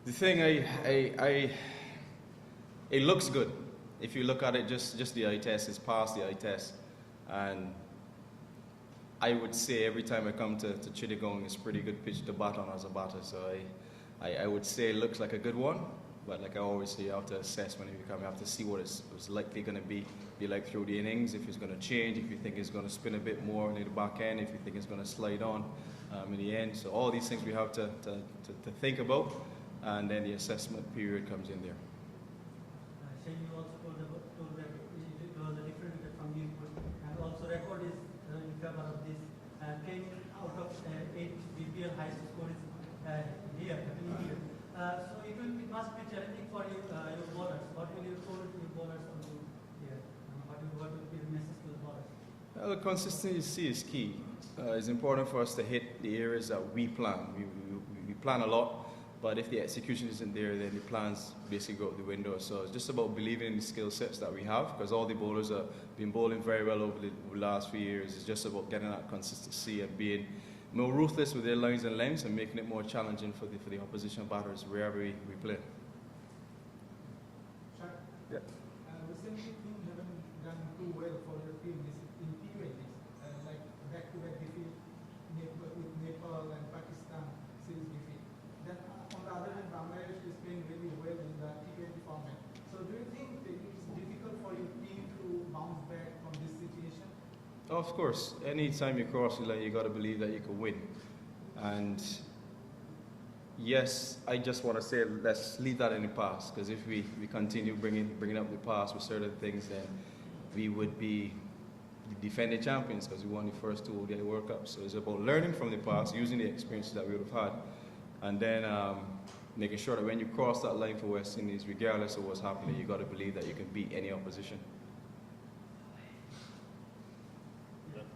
The thing, it looks good. If you look at it, just the eye test, it's past the eye test. And I would say every time I come to Chittagong, it's a pretty good pitch to bat on as a batter. So I would say it looks like a good one. But like I always say, you have to assess when you come. You have to see what it's likely going to be like through the innings. If it's going to change, if you think it's going to spin a bit more near the back end, if you think it's going to slide on in the end. So all these things we have to think about, and then the assessment period comes in there. Shane, you also told that it was a different wicket from the input, and also record is in favor of this. Came out of 8 BPL high scores here, happening here. So it must be challenging for you, your bowlers. What will you told your bowlers on here? What will be the message to the bowlers? Well, consistency is key. It's important for us to hit the areas that we plan. We plan a lot, but if the execution isn't there, then the plans basically go out the window. So it's just about believing in the skill sets that we have, because all the bowlers have been bowling very well over the last few years. It's just about getting that consistency and being more ruthless with their lines and lengths and making it more challenging for the opposition batters wherever we play. Sure. Yeah. Recently, things haven't done too well for your team in T20s, like back-to-back defeat with Nepal and Pakistan series defeat. Then on the other hand, Bangladesh is playing really well in the T20 format. So do you think that it's difficult for your team to bounce back from this situation? Of course, anytime you cross the line, you got to believe that you can win. And yes, I just want to say let's leave that in the past, because if we continue bringing up the past with certain things, then we would be the defending champions, because we won the first 2 ODI World Cups. So it's about learning from the past, using the experiences that we would have had, and then making sure that when you cross that line for West Indies, regardless of what's happening, you got to believe that you can beat any opposition.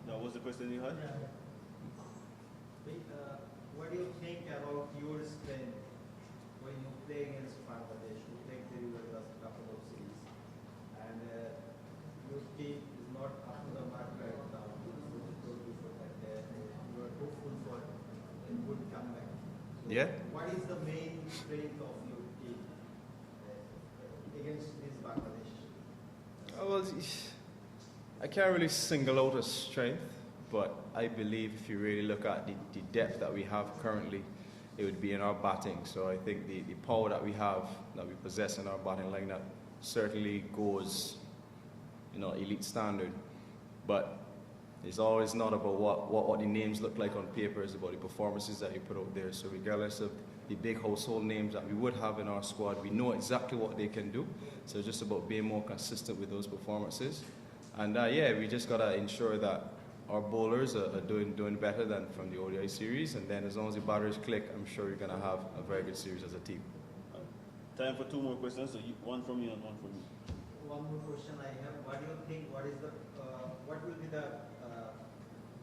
That was the question you had? Yeah. What do you think about your strength when you play against Bangladesh? You played very well last couple of series, and your team is not up to the mark right now. You are hopeful for a good comeback. So Yeah. what is the main strength of your team against this Bangladesh? Well, I can't really single out a strength, but I believe if you really look at the depth that we have currently, it would be in our batting. So I think the power that we have, that we possess in our batting lineup, certainly goes, elite standard. But it's always not about what the names look like on paper, it's about the performances that you put out there. So regardless of the big household names that we would have in our squad, we know exactly what they can do. So it's just about being more consistent with those performances. And yeah, we just got to ensure that our bowlers are doing better than from the ODI series, and then as long as the batters click, I'm sure you're going to have a very good series as a team. Time for 2 more questions, so one from you and one from me. One more question I have. What do you think? What will be the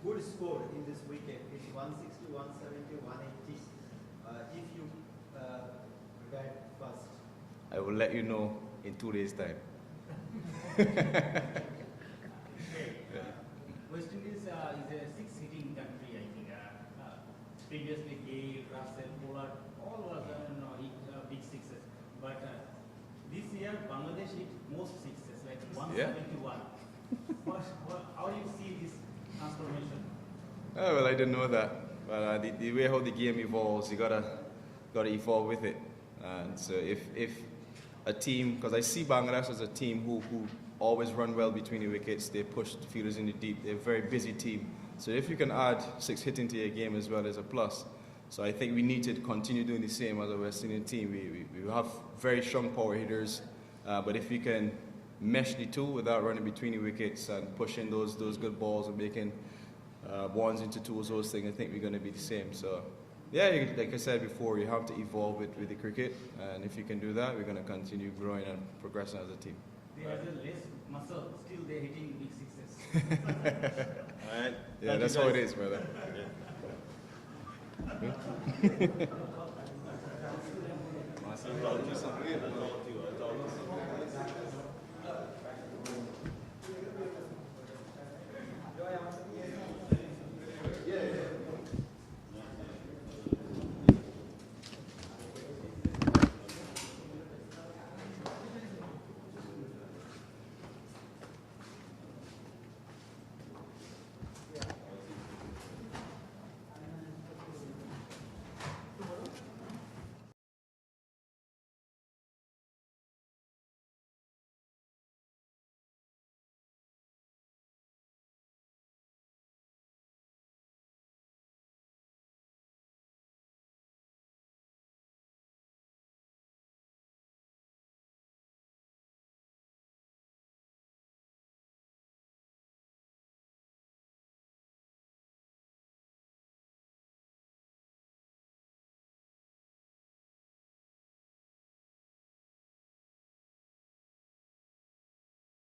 good score in this wicket? It's 160, 170, 180. If you bat first, I will let you know in 2 days' time. West Indies is a 6-hitting country, I think. Previously, Gayle, Russell, Pollard, all was big sixes. But this year, Bangladesh hit most sixes, like 171. How do you see this transformation? Oh, well, I didn't know that. But the way how the game evolves, you gotta evolve with it. And so if a team, because I see Bangladesh as a team who always run well between the wickets, they push the fielders in the deep, they're a very busy team. So if you can add 6 hitting to your game as well as a plus. So I think we need to continue doing the same as a West Indian team. We have very strong power hitters, but if we can mesh the two without running between the wickets and pushing those good balls and making ones into twos, those things, I think we're going to be the same. So yeah, like I said before, you have to evolve with the cricket, and if you can do that, we're going to continue growing and progressing as a team. They have less muscle, still they're hitting big sixes. All right. Yeah, that's how it is, brother. Yeah.